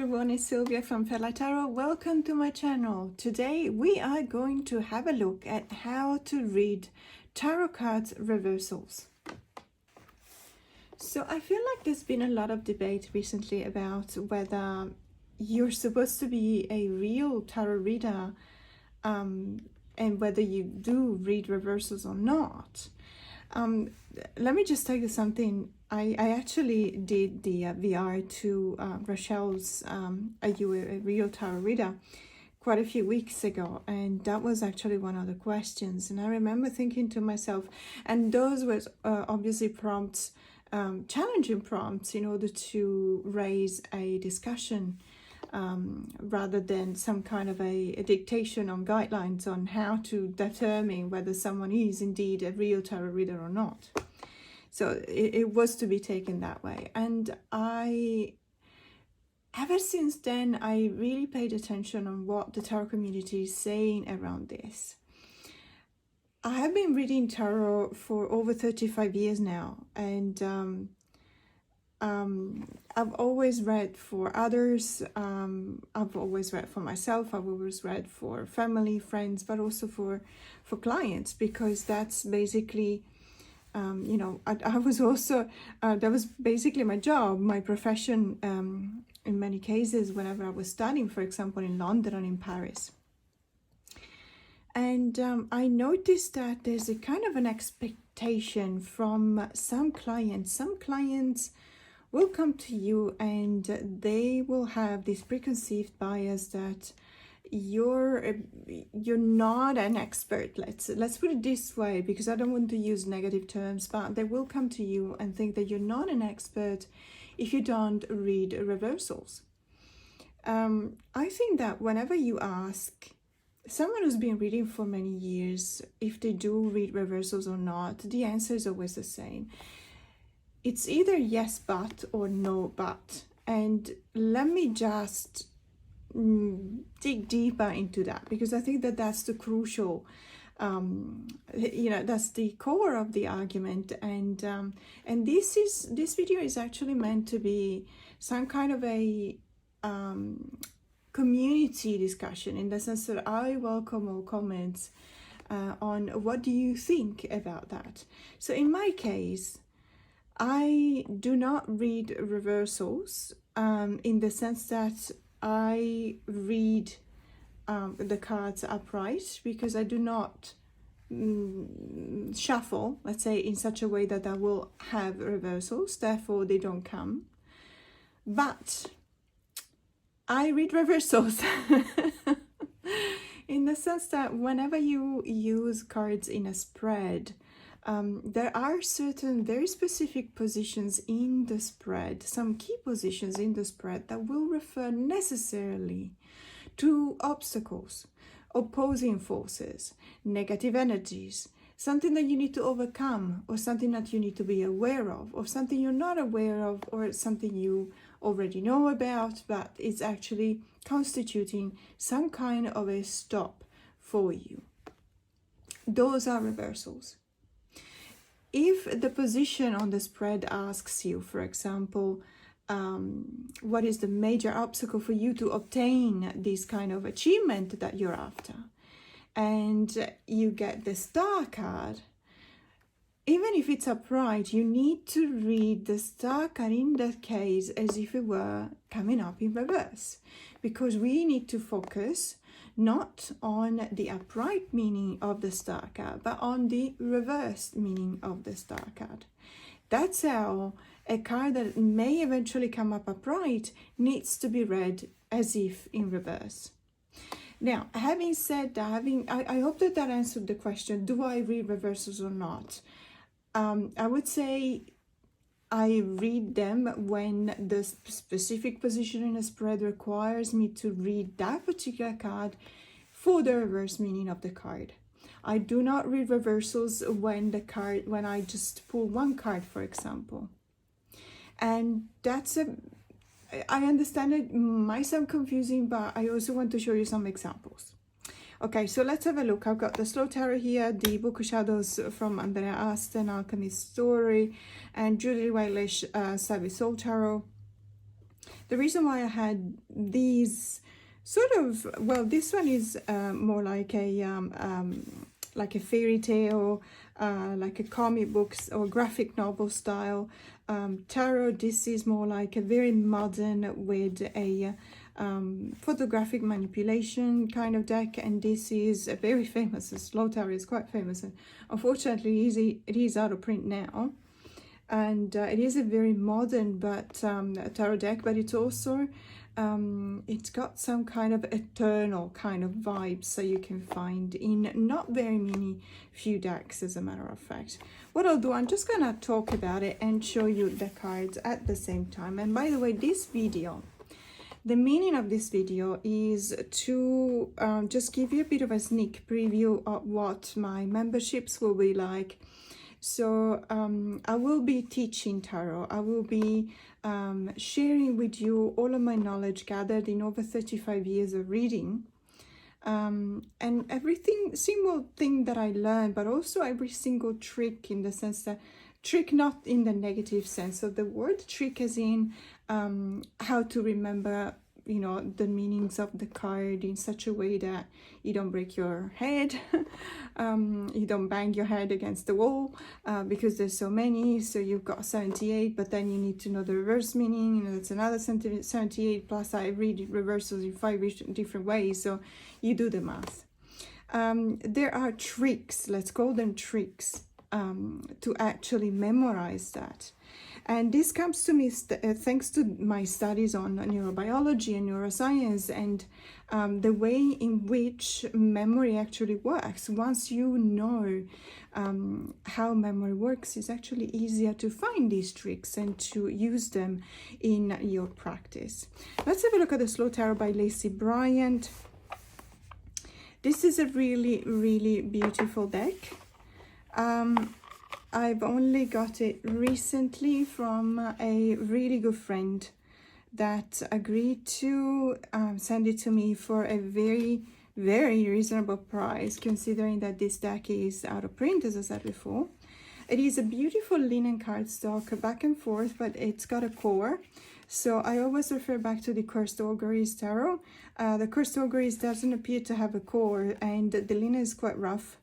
everyone, it's Silvia from Parcel Tarot. Welcome to my channel. Today we are going to have a look at how to read tarot cards reversals. So I feel like there's been a lot of debate recently about whether you're supposed to be a real tarot reader and whether you do read reversals or not. Let me just tell you something. I actually did the VR to Rochelle's Are You a Real Tarot Reader quite a few weeks ago, and that was actually one of the questions. And I remember thinking to myself, and those were obviously prompts, challenging prompts in order to raise a discussion rather than some kind of a dictation on guidelines on how to determine whether someone is indeed a real tarot reader or not. So it was to be taken that way. And ever since then, I really paid attention on what the tarot community is saying around this. I have been reading tarot for over 35 years now, and I've always read for others, I've always read for myself, I've always read for family, friends, but also for clients, because that's basically, you know, I was also, that was basically my job, my profession, in many cases, whenever I was studying, for example, in London and in Paris. And I noticed that there's a kind of an expectation from some clients. Some clients will come to you and they will have this preconceived bias that you're not an expert. Let's put it this way, because I don't want to use negative terms, but they will come to you and think that you're not an expert if you don't read reversals. I think that whenever you ask someone who's been reading for many years if they do read reversals or not, the answer is always the same. It's either yes but or no but. And let me just dig deeper into that, because I think that that's the crucial, you know, that's the core of the argument. And this video is actually meant to be some kind of a community discussion, in the sense that I welcome all comments on what do you think about that. So in my case, I do not read reversals in the sense that I read the cards upright, because I do not shuffle, let's say, in such a way that I will have reversals, therefore they don't come. But I read reversals in the sense that whenever you use cards in a spread, there are certain very specific positions in the spread, some key positions in the spread that will refer necessarily to obstacles, opposing forces, negative energies, something that you need to overcome, or something that you need to be aware of, or something you're not aware of, or something you already know about, but it's actually constituting some kind of a stop for you. Those are reversals. If the position on the spread asks you, for example, what is the major obstacle for you to obtain this kind of achievement that you're after, and you get the Star card, even if it's upright, you need to read the Star card in that case as if it were coming up in reverse, because we need to focus not on the upright meaning of the Star card, but on the reversed meaning of the Star card. That's how a card that may eventually come up upright needs to be read as if in reverse. Now, having said that, I hope that answered the question, do I read reversals or not? I would say I read them when the specific position in a spread requires me to read that particular card for the reverse meaning of the card. I do not read reversals when I just pull one card, for example. And I understand it might sound confusing, but I also want to show you some examples. Okay, so let's have a look. I've got the Slow Tarot here, the Book of Shadows from Andrea Aston, Alchemist Story, and Judy Whitelish, Savvy Soul Tarot. the reason why I had these sort of, well, this one is more like a fairy tale, like a comic books or graphic novel style. Tarot, this is more like a very modern with a photographic manipulation kind of deck, and this is a very famous, the slow tarot is quite famous, and unfortunately it is out of print now, and it is a very modern but tarot deck, but it's also it's got some kind of eternal kind of vibes, so you can find in not very many few decks, as a matter of fact. What I'll do, I'm just gonna talk about it and show you the cards at the same time. And by the way, this video, the meaning of this video is to just give you a bit of a sneak preview of what my memberships will be like. So I will be teaching tarot. I will be sharing with you all of my knowledge gathered in over 35 years of reading. And single thing that I learned, but also every single trick, in the sense that trick not in the negative sense of the word, trick as in how to remember, you know, the meanings of the card in such a way that you don't break your head, you don't bang your head against the wall, because there's so many. So you've got 78, but then you need to know the reverse meaning, you know, that's another 78, plus I read reversals in 5 different ways, so you do the math. There are tricks, let's call them tricks, to actually memorize that. And this comes to me thanks to my studies on neurobiology and neuroscience, and the way in which memory actually works. Once you know how memory works, it's actually easier to find these tricks and to use them in your practice. Let's have a look at the Slow Tarot by Lacey Bryant. This is a really, really beautiful deck. I've only got it recently from a really good friend that agreed to send it to me for a very, very reasonable price, considering that this deck is out of print, as I said before. It is a beautiful linen cardstock, back and forth, but it's got a core. So I always refer back to the Cursed Auguries Tarot. The Cursed Auguries doesn't appear to have a core, and the linen is quite rough.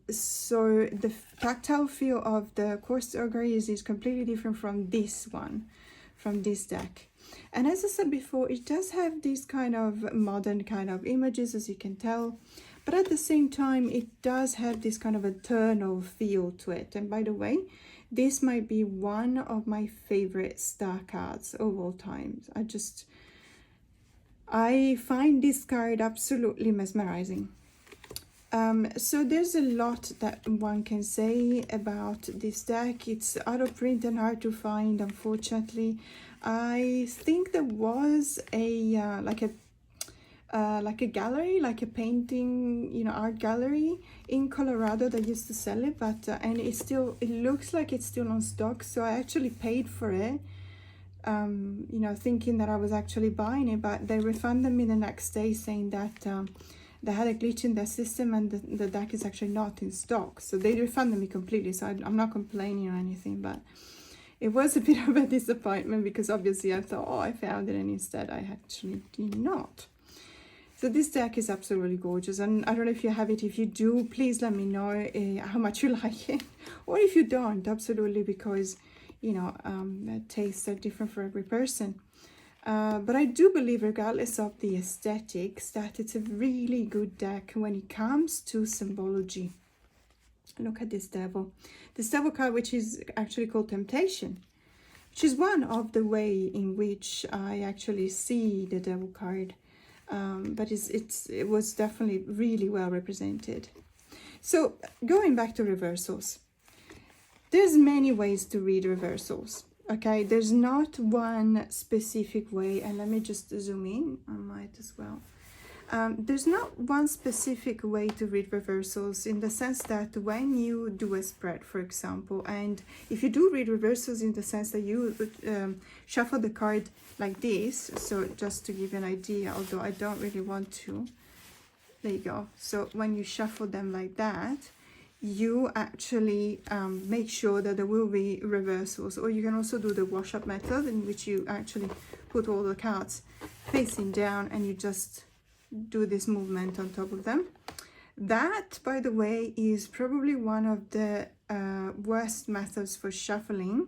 So the tactile feel of the Cursed Auguries is completely different from this one, from this deck. And as I said before, it does have these kind of modern kind of images, as you can tell, but at the same time it does have this kind of eternal feel to it. And by the way, this might be one of my favorite star cards of all times. I find this card absolutely mesmerizing. So there's a lot that one can say about this deck. It's out of print and hard to find, unfortunately. I think there was a like a gallery, like a painting, you know, art gallery in Colorado that used to sell it, but and it looks like it's still on stock. So I actually paid for it, you know, thinking that I was actually buying it, but they refunded me the next day, saying that they had a glitch in their system and the deck is actually not in stock. So they refunded me completely, so I'm not complaining or anything, but it was a bit of a disappointment, because obviously I thought, oh, I found it, and instead I actually did not. So this deck is absolutely gorgeous, and I don't know if you have it. If you do, please let me know how much you like it, or if you don't, absolutely, because, you know, tastes are different for every person. But I do believe, regardless of the aesthetics, that it's a really good deck when it comes to symbology. Look at this devil. This devil card, which is actually called Temptation, which is one of the way in which I actually see the devil card. But it was definitely really well represented. So going back to reversals, there's many ways to read reversals. Okay, there's not one specific way, and let me just zoom in. I might as well. There's not one specific way to read reversals, in the sense that when you do a spread, for example, and if you do read reversals in the sense that you shuffle the card like this, so just to give you an idea, although I don't really want to, there you go. So when you shuffle them like that, you actually make sure that there will be reversals. Or you can also do the wash up method, in which you actually put all the cards facing down and you just do this movement on top of them. That, by the way, is probably one of the worst methods for shuffling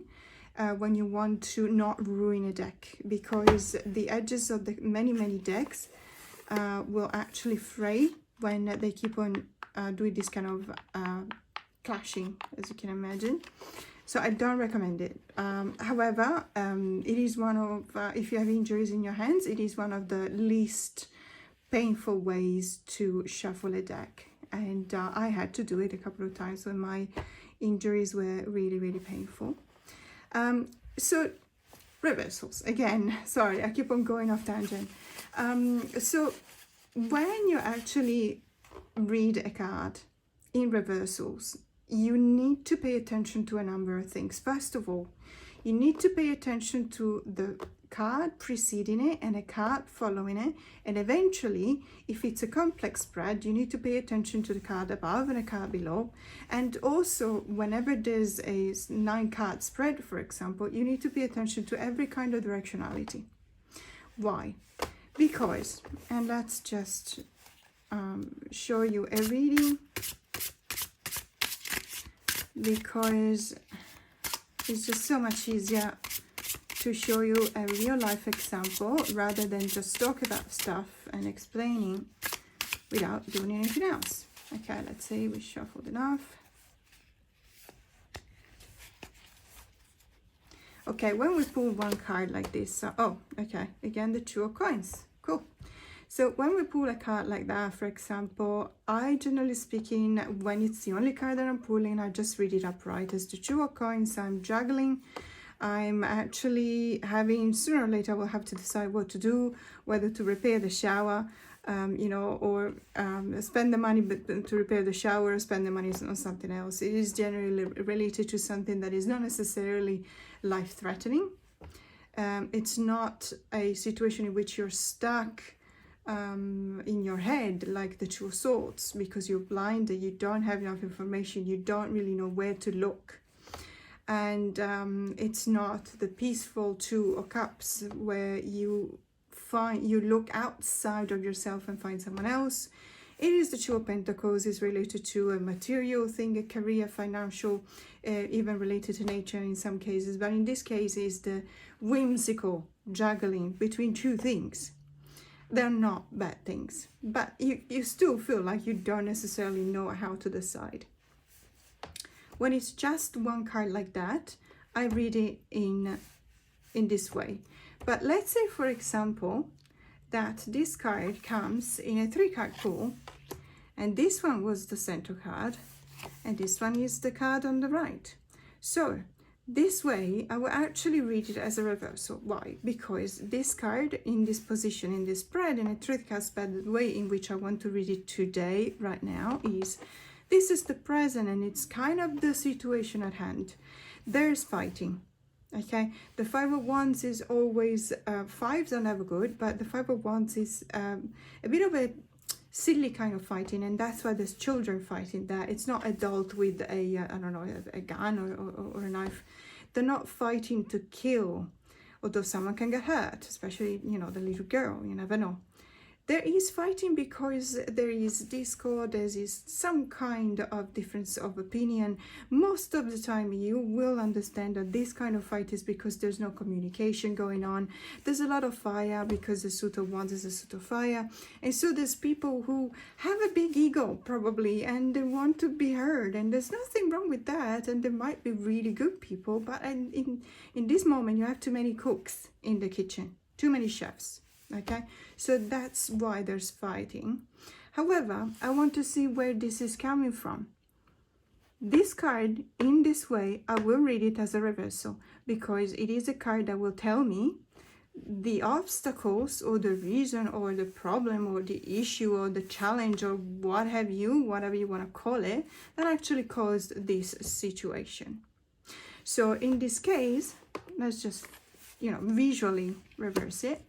when you want to not ruin a deck, because the edges of the many decks will actually fray when they keep on doing this kind of clashing, as you can imagine. So I don't recommend it. However, it is one of, if you have injuries in your hands, it is one of the least painful ways to shuffle a deck. And I had to do it a couple of times when my injuries were really painful. So reversals, again, sorry, I keep on going off tangent. So when you actually read a card in reversals, you need to pay attention to a number of things. First of all, you need to pay attention to the card preceding it and a card following it, and eventually, if it's a complex spread, you need to pay attention to the card above and a card below. And also, whenever there's a 9-card spread, for example, you need to pay attention to every kind of directionality. Why? Because, and let's just show you a reading, because it's just so much easier to show you a real life example rather than just talk about stuff and explaining without doing anything else. Okay, let's say we shuffled enough. Okay, when we pull one card like this, oh, okay, again, the 2 of coins, cool. So when we pull a card like that, for example, I generally speaking, when it's the only card that I'm pulling, I just read it upright as the 2 of coins. I'm juggling. I'm actually having, sooner or later, I will have to decide what to do, whether to repair the shower, you know, or spend the money to repair the shower, or spend the money on something else. It is generally related to something that is not necessarily life-threatening. It's not a situation in which you're stuck in your head like the 2 of swords, because you're blind and you don't have enough information, you don't really know where to look. And it's not the peaceful 2 of cups where you look outside of yourself and find someone else. It is the 2 of pentacles, is related to a material thing, a career, financial, even related to nature in some cases, but in this case is the whimsical juggling between 2 things. They're not bad things, but you still feel like you don't necessarily know how to decide. When it's just one card like that, I read it in this way. But let's say, for example, that this card comes in a 3-card pool, and this one was the center card, and this one is the card on the right. So this way, I will actually read it as a reversal. Why? Because this card in this position, in this spread, in a 3-card spread, the way in which I want to read it today, right now, is this is the present, and it's kind of the situation at hand. There's fighting, okay? The 5 of Wands is always, 5s are never good, but the 5 of Wands is a bit of a silly kind of fighting, and that's why there's children fighting there. It's not adult with a, I don't know, a gun or a knife. They're not fighting to kill, although someone can get hurt, especially, you know, the little girl, you never know. There is fighting because there is discord, there is some kind of difference of opinion. Most of the time you will understand that this kind of fight is because there's no communication going on. There's a lot of fire because the suit of wands is a suit of fire. And so there's people who have a big ego probably, and they want to be heard, and there's nothing wrong with that. And there might be really good people, but in this moment you have too many cooks in the kitchen, too many chefs. Okay, so that's why there's fighting. However, I want to see where this is coming from. This card, in this way, I will read it as a reversal, because it is a card that will tell me the obstacles or the reason or the problem or the issue or the challenge or what have you, whatever you want to call it, that actually caused this situation. So in this case, let's just, you know, visually reverse it.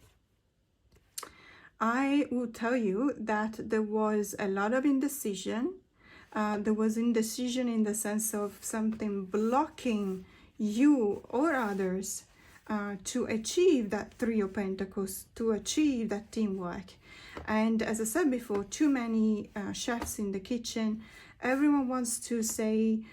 I will tell you that there was a lot of indecision. there was indecision in the sense of something blocking you or others to achieve that Three of Pentacles, to achieve that teamwork. And as I said before, too many chefs in the kitchen. Everyone wants to say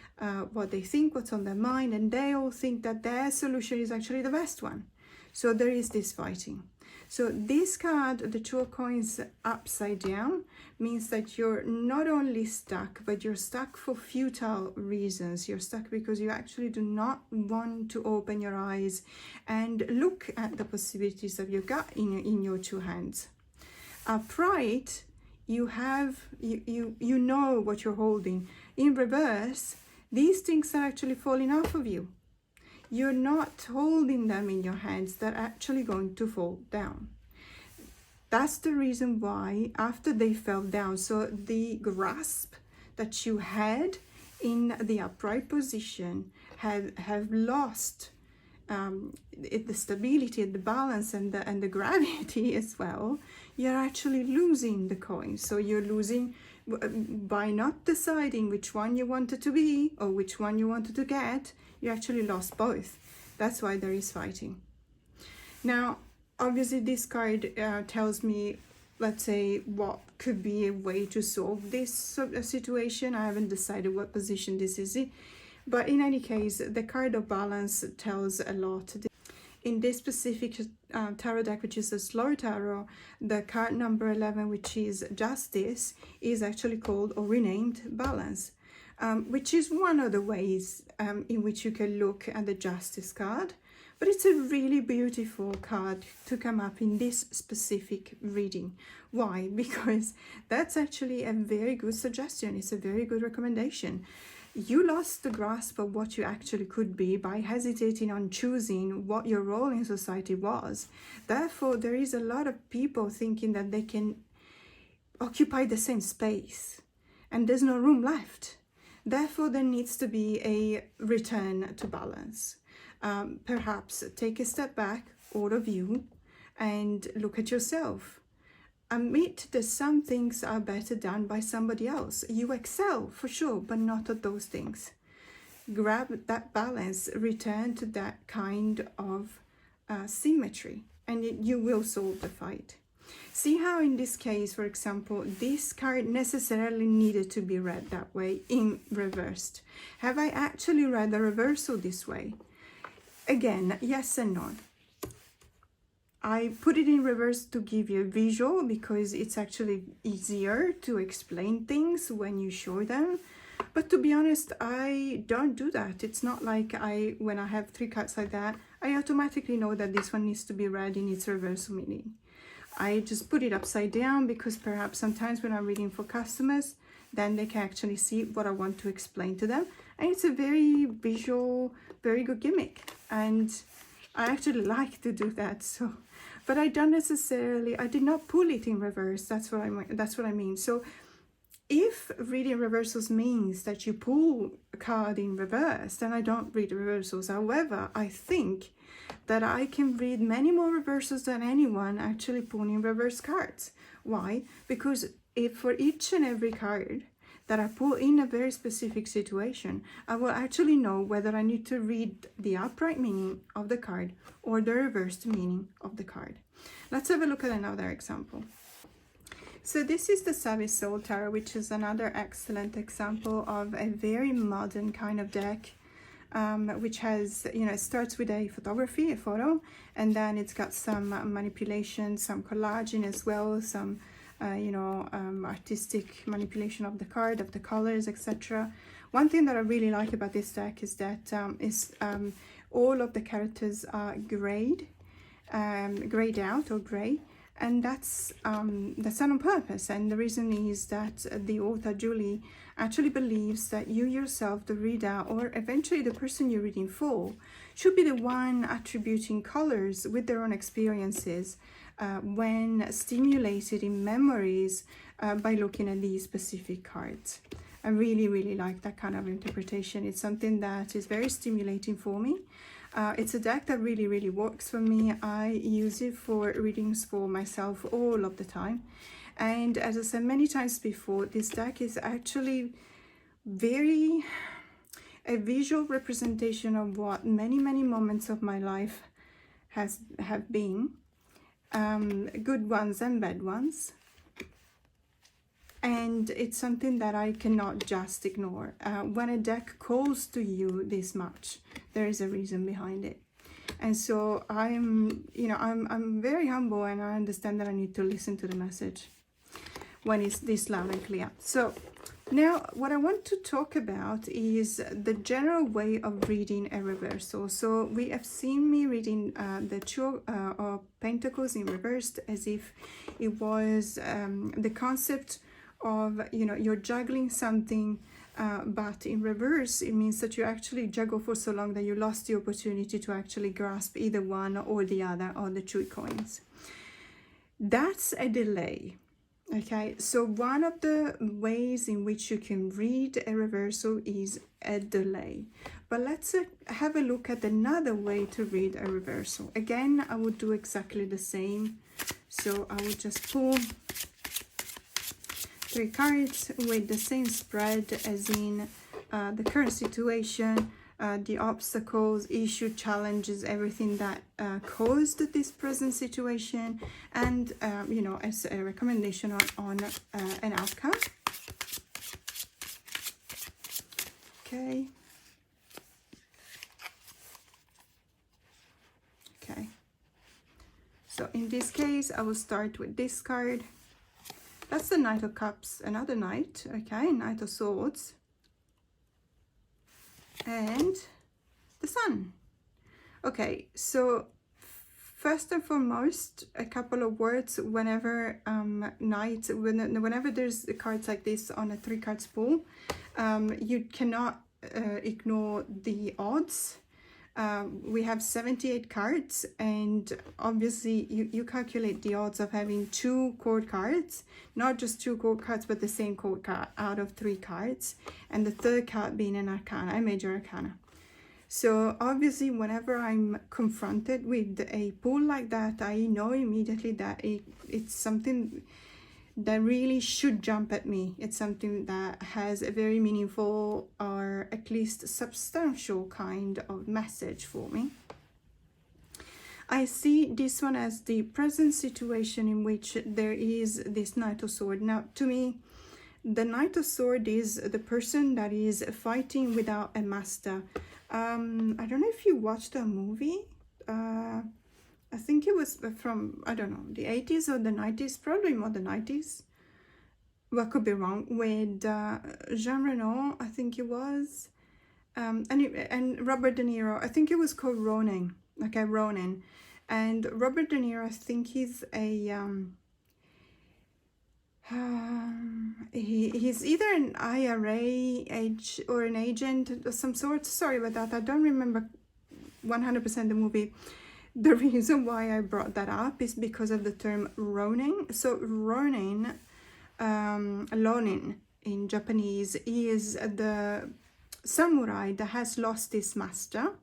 what they think, what's on their mind, and they all think that their solution is actually the best one. So there is this fighting. So this card, the Two of Coins upside down, means that you're not only stuck, but you're stuck for futile reasons. You're stuck because you actually do not want to open your eyes and look at the possibilities of your gut in your two hands. Upright, you know what you're holding. In reverse, these things are actually falling off of you. You're not holding them in your hands, they're actually going to fall down. That's the reason why after they fell down, so the grasp that you had in the upright position have lost the stability, the balance, and the gravity as well. You're actually losing the coin. So you're losing by not deciding which one you wanted to be or which one you wanted to get. You actually lost both. That's why there is fighting. Now, obviously this card tells me, let's say, what could be a way to solve this situation. I haven't decided what position this is in. But in any case, the card of balance tells a lot. In this specific tarot deck, which is a slow tarot, the card number 11, which is justice, is actually called or renamed balance, which is one of the ways in which you can look at the justice card. But it's a really beautiful card to come up in this specific reading. Why? Because that's actually a very good suggestion. It's a very good recommendation. You lost the grasp of what you actually could be by hesitating on choosing what your role in society was. Therefore, there is a lot of people thinking that they can occupy the same space and there's no room left. Therefore, there needs to be a return to balance. Perhaps take a step back, all of you, and look at yourself. Admit that some things are better done by somebody else. You excel for sure, but not at those things. Grab that balance, return to that kind of symmetry, and you will solve the fight. See how in this case, for example, this card necessarily needed to be read that way in reversed. Have I actually read the reversal this way? Again, yes and no. I put it in reverse to give you a visual because it's actually easier to explain things when you show them. But to be honest, I don't do that. It's not like when I have three cards like that, I automatically know that this one needs to be read in its reversal meaning. I just put it upside down because perhaps sometimes when I'm reading for customers, then they can actually see what I want to explain to them. And it's a very visual, very good gimmick. And I actually like to do that. So, but I don't necessarily, I did not pull it in reverse. That's what I mean. So if reading reversals means that you pull a card in reverse, then I don't read reversals. However, I think that I can read many more reversals than anyone actually pulling reverse cards. Why? Because if for each and every card that I pull in a very specific situation, I will actually know whether I need to read the upright meaning of the card or the reversed meaning of the card. Let's have a look at another example. So this is the Savvy Soul Tarot, which is another excellent example of a very modern kind of deck, which has, it starts with a photography, a photo, and then it's got some manipulation, some collaging as well, some artistic manipulation of the card, of the colors, etc. One thing that I really like about this deck is that all of the characters are grayed out or gray, and that's done on purpose. And the reason is that the author Julie actually believes that you yourself, the reader, or eventually the person you're reading for, should be the one attributing colors with their own experiences when stimulated in memories by looking at these specific cards. I really, really like that kind of interpretation. It's something that is very stimulating for me. It's a deck that really, really works for me. I use it for readings for myself all of the time. And as I said many times before, this deck is actually very a visual representation of what many moments of my life have been, good ones and bad ones. And it's something that I cannot just ignore. When a deck calls to you this much, there is a reason behind it. And so I'm very humble, and I understand that I need to listen to the message when it's this loud and clear. So now what I want to talk about is the general way of reading a reversal. So we have seen me reading the Two of Pentacles in reversed, as if it was the concept of, you're juggling something, but in reverse it means that you actually juggle for so long that you lost the opportunity to actually grasp either one or the other of the two coins. That's a delay. Okay, so one of the ways in which you can read a reversal is a delay. But let's have a look at another way to read a reversal. Again, I would do exactly the same. So I would just pull 3 cards with the same spread as in the current situation, the obstacles, issue, challenges, everything that caused this present situation, and as a recommendation on an outcome. Okay. So in this case, I will start with this card. That's the Knight of Cups, another Knight, okay, Knight of Swords, and the Sun. Okay, so first and foremost, a couple of words whenever whenever there's cards like this on a 3 cards pool, you cannot ignore the odds. We have 78 cards, and obviously you calculate the odds of having 2 court cards, not just 2 court cards, but the same court card out of 3 cards, and the third card being an arcana, a major arcana. So obviously whenever I'm confronted with a pool like that, I know immediately that it's something that really should jump at me. It's something that has a very meaningful, or at least substantial kind of message for me. I see this one as the present situation in which there is this Knight of Swords. Now, to me, the Knight of Swords is the person that is fighting without a master. I don't know if you watched a movie. I think it was from, I don't know, the 80s or the 90s, probably more the 90s. Well, I could be wrong, with Jean Reno, I think it was, and Robert De Niro. I think it was called Ronin, okay, Ronin. And Robert De Niro, I think he's a, he's either an IRA or an agent of some sort. Sorry about that, I don't remember 100% the movie. The reason why I brought that up is because of the term Ronin. So Ronin, Ronin in Japanese, is the samurai that has lost his master.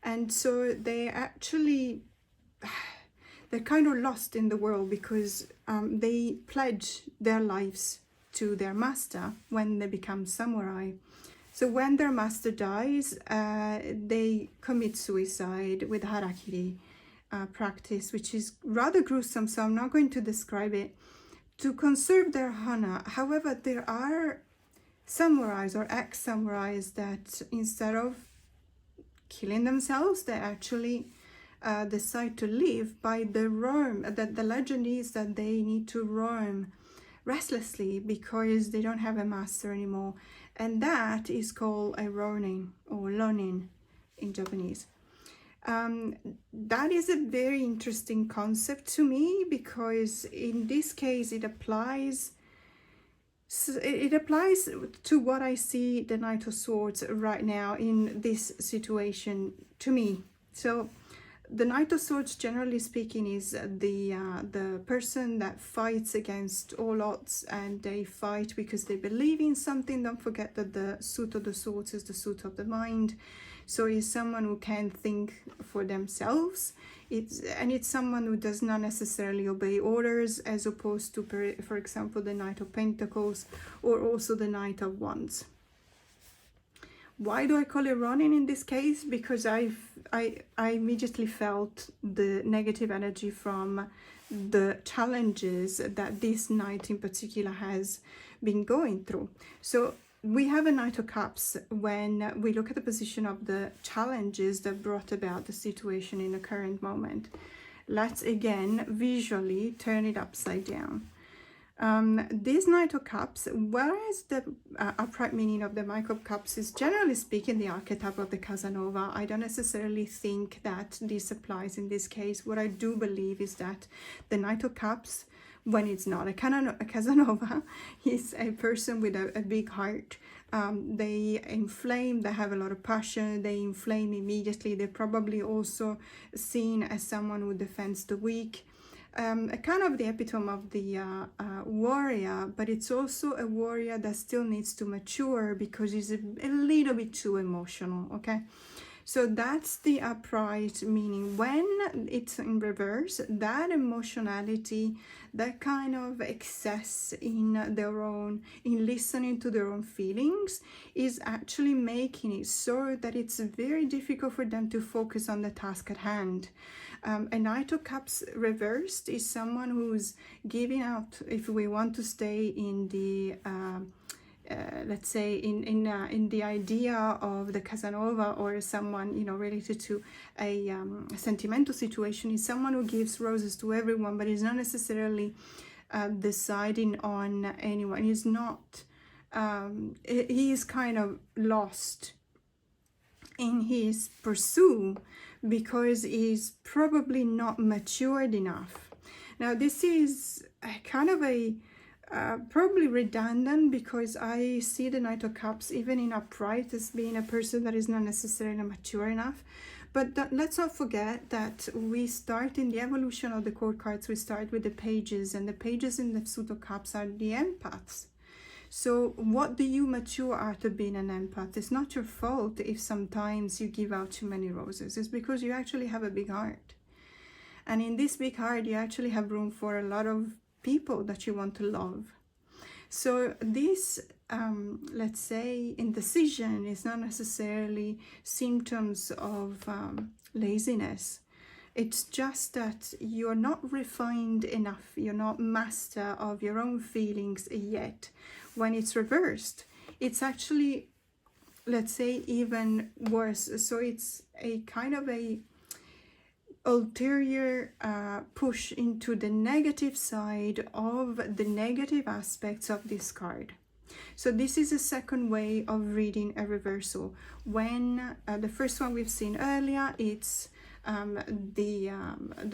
And so they're kind of lost in the world because they pledge their lives to their master when they become samurai. So when their master dies, they commit suicide with harakiri practice, which is rather gruesome, so I'm not going to describe it, to conserve their honor. However, there are samurais or ex-samurais that instead of killing themselves, they actually decide to live by the roam. That the legend is that they need to roam restlessly because they don't have a master anymore. And that is called a ronin or lonin in Japanese. That is a very interesting concept to me, because in this case it applies to what I see the Knight of Swords right now in this situation to me. So the Knight of Swords, generally speaking, is the person that fights against all odds, and they fight because they believe in something. Don't forget that the suit of the swords is the suit of the mind. So it's someone who can think for themselves. It's someone who does not necessarily obey orders, as opposed to, for example, the Knight of Pentacles or also the Knight of Wands. Why do I call it running in this case? Because I immediately felt the negative energy from the challenges that this knight in particular has been going through. So we have a Knight of Cups when we look at the position of the challenges that brought about the situation in the current moment. Let's again visually turn it upside down. This Knight of Cups, whereas the upright meaning of the Knight of Cups is generally speaking the archetype of the Casanova, I don't necessarily think that this applies in this case. What I do believe is that the Knight of Cups, when it's not a Casanova, is a person with a big heart. They inflame, they have a lot of passion, they inflame immediately. They're probably also seen as someone who defends the weak. A kind of the epitome of the warrior, but it's also a warrior that still needs to mature because he's a little bit too emotional, okay? So that's the upright meaning. When it's in reverse, that emotionality, that kind of excess in listening to their own feelings is actually making it so that it's very difficult for them to focus on the task at hand. A Knight of Cups reversed is someone who's giving out, if we want to stay in the let's say in the idea of the Casanova, or someone, you know, related to a sentimental situation, is someone who gives roses to everyone, but is not necessarily deciding on anyone. He's not he is kind of lost in his pursuit because he's probably not matured enough. Now this is kind of a probably redundant, because I see the Knight of Cups even in upright as being a person that is not necessarily mature enough. But let's not forget that we start in the evolution of the court cards, we start with the pages, and the pages in the Suit of Cups are the empaths. So what do you mature out of being an empath? It's not your fault if sometimes you give out too many roses. It's because you actually have a big heart. And in this big heart, you actually have room for a lot of people that you want to love. So this, let's say, indecision is not necessarily symptoms of laziness. It's just that you're not refined enough. You're not master of your own feelings yet. When it's reversed, it's actually, let's say, even worse. So it's a kind of a ulterior push into the negative side of the negative aspects of this card. So this is a second way of reading a reversal. When the first one we've seen earlier, it's the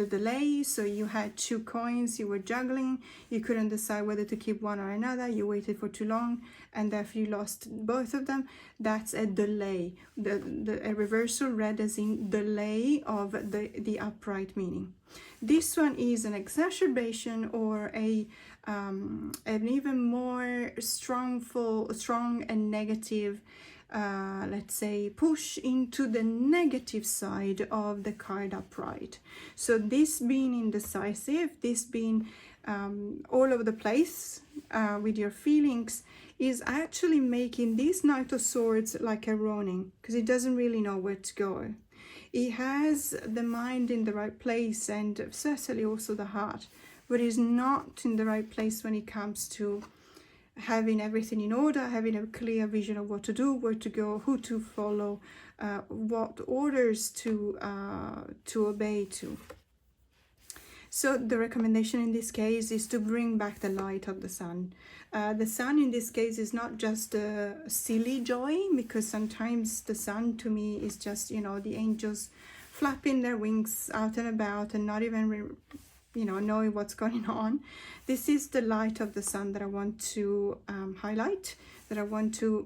delay. So you had 2 coins, you were juggling, you couldn't decide whether to keep one or another, you waited for too long, and therefore you lost both of them. That's a delay. A reversal read as in delay of the upright meaning. This one is an exacerbation, or an even more strong and negative, let's say, push into the negative side of the card upright. So this being indecisive, this being all over the place with your feelings, is actually making this Knight of Swords like a Ronin, because he doesn't really know where to go. He has the mind in the right place, and certainly also the heart, but he's not in the right place when it comes to having everything in order, having a clear vision of what to do, where to go, who to follow, what orders to obey to. So the recommendation in this case is to bring back the light of the sun. The sun in this case is not just a silly joy, because sometimes the sun to me is just, you know, the angels flapping their wings out and about and not even knowing what's going on. This is the light of the sun that I want to highlight, that I want to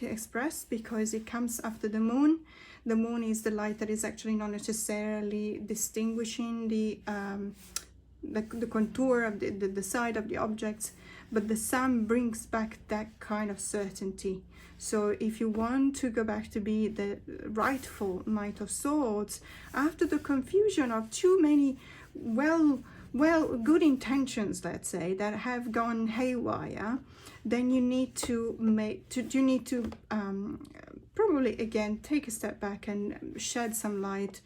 express, because it comes after the moon. The moon is the light that is actually not necessarily distinguishing the contour of the side of the objects, but the sun brings back that kind of certainty. So if you want to go back to be the rightful Knight of Swords, after the confusion of too many good intentions, let's say, that have gone haywire, then you need to probably again take a step back and shed some light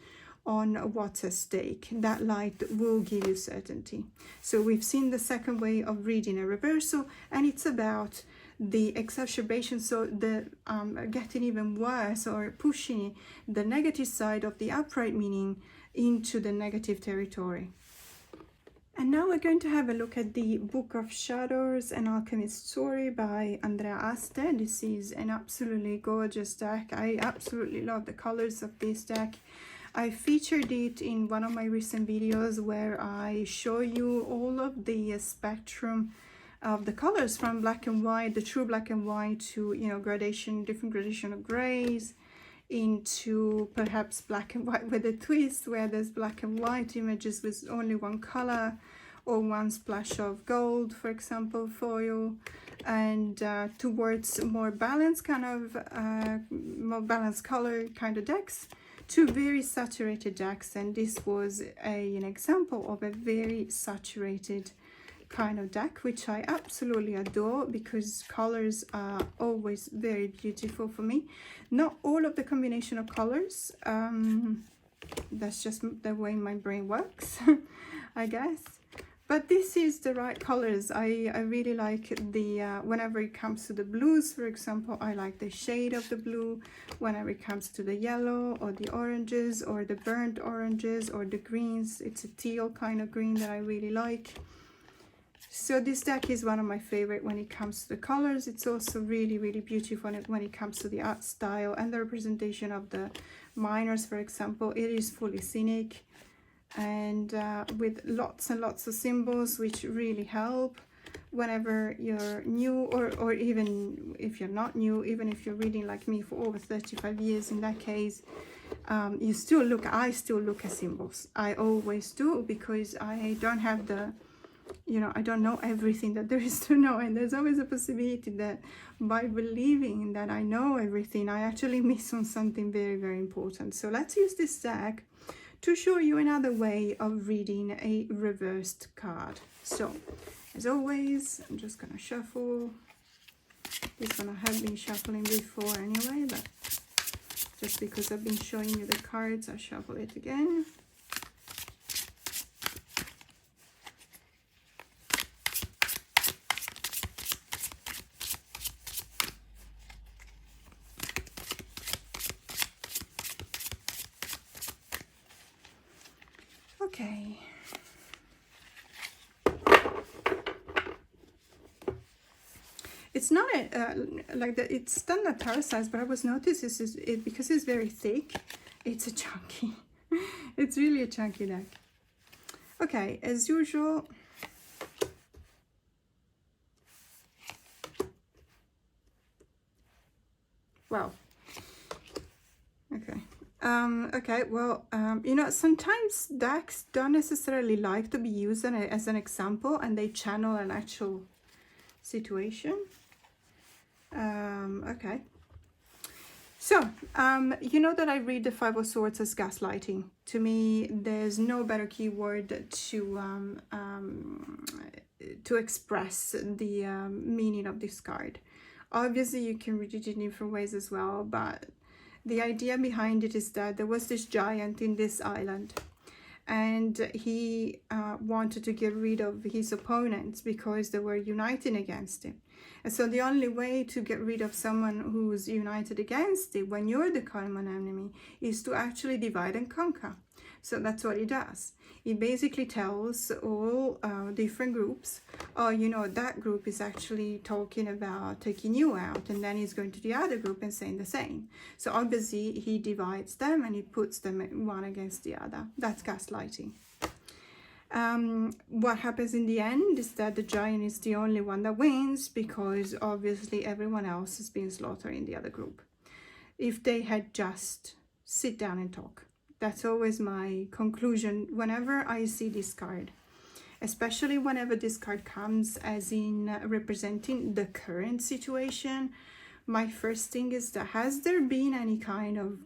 on what's at stake. That light will give you certainty. So we've seen the second way of reading a reversal, and it's about the exacerbation, so the getting even worse or pushing the negative side of the upright meaning into the negative territory. And now we're going to have a look at the Book of Shadows, an Alchemist Story by Andrea Aste. This is an absolutely gorgeous deck. I absolutely love the colors of this deck. I featured it in one of my recent videos where I show you all of the spectrum of the colors from black and white, the true black and white, to, you know, gradation, different gradation of grays, into perhaps black and white with a twist, where there's black and white images with only one color or one splash of gold, for example, foil, and towards more balanced kind of more balanced color kind of decks, to very saturated decks. And this was an example of a very saturated kind of deck, which I absolutely adore, because colors are always very beautiful for me. Not all of the combination of colors, that's just the way my brain works, I guess, but this is the right colors. I really like the whenever it comes to the blues, for example, I like the shade of the blue. Whenever it comes to the yellow or the oranges or the burnt oranges or the greens, it's a teal kind of green that I really like. So this deck is one of my favorite when it comes to the colors. It's also really, really beautiful when it comes to the art style and the representation of the minors, for example. It is fully scenic and with lots and lots of symbols, which really help whenever you're new, or even if you're not new, even if you're reading like me for over 35 years, in that case, I still look at symbols. I always do, because I don't have the, you know, I don't know everything that there is to know, and there's always a possibility that by believing that I know everything, I actually miss on something very, very important. So let's use this deck to show you another way of reading a reversed card. So as always, I'm just gonna shuffle. This one I have been shuffling before anyway, but just because I've been showing you the cards, I shuffle it again. Okay. It's not like that. It's standard tarot size, but I was noticing it because it's very thick. It's a chunky. It's really a chunky deck. Okay, as usual. Wow. Okay. Okay, well, you know, sometimes decks don't necessarily like to be used as an example, and they channel an actual situation. Okay. So, you know that I read the Five of Swords as gaslighting. To me, there's no better keyword to express the meaning of this card. Obviously, you can read it in different ways as well, but the idea behind it is that there was this giant in this island, and he wanted to get rid of his opponents because they were uniting against him. And so the only way to get rid of someone who's united against it when you're the common enemy is to actually divide and conquer. So that's what he does. He basically tells all different groups, oh, you know, that group is actually talking about taking you out, and then he's going to the other group and saying the same. So obviously he divides them and he puts them one against the other. That's gaslighting. What happens in the end is that the giant is the only one that wins, because obviously everyone else has been slaughtered in the other group. If they had just sit down and talk. That's always my conclusion whenever I see this card, especially whenever this card comes as in representing the current situation. My first thing is that, has there been any kind of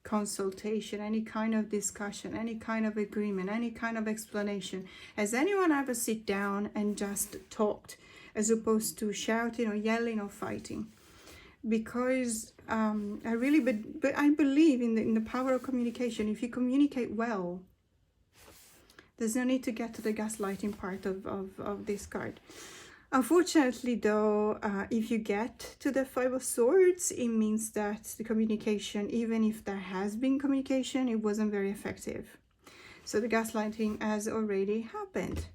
consultation, any kind of discussion, any kind of agreement, any kind of explanation? Has anyone ever sit down and just talked, as opposed to shouting or yelling or fighting? because I really, but I believe in the power of communication. If you communicate well, there's no need to get to the gaslighting part of this card. Unfortunately, though, if you get to the Five of Swords, it means that the communication, even if there has been communication, it wasn't very effective. So the gaslighting has already happened.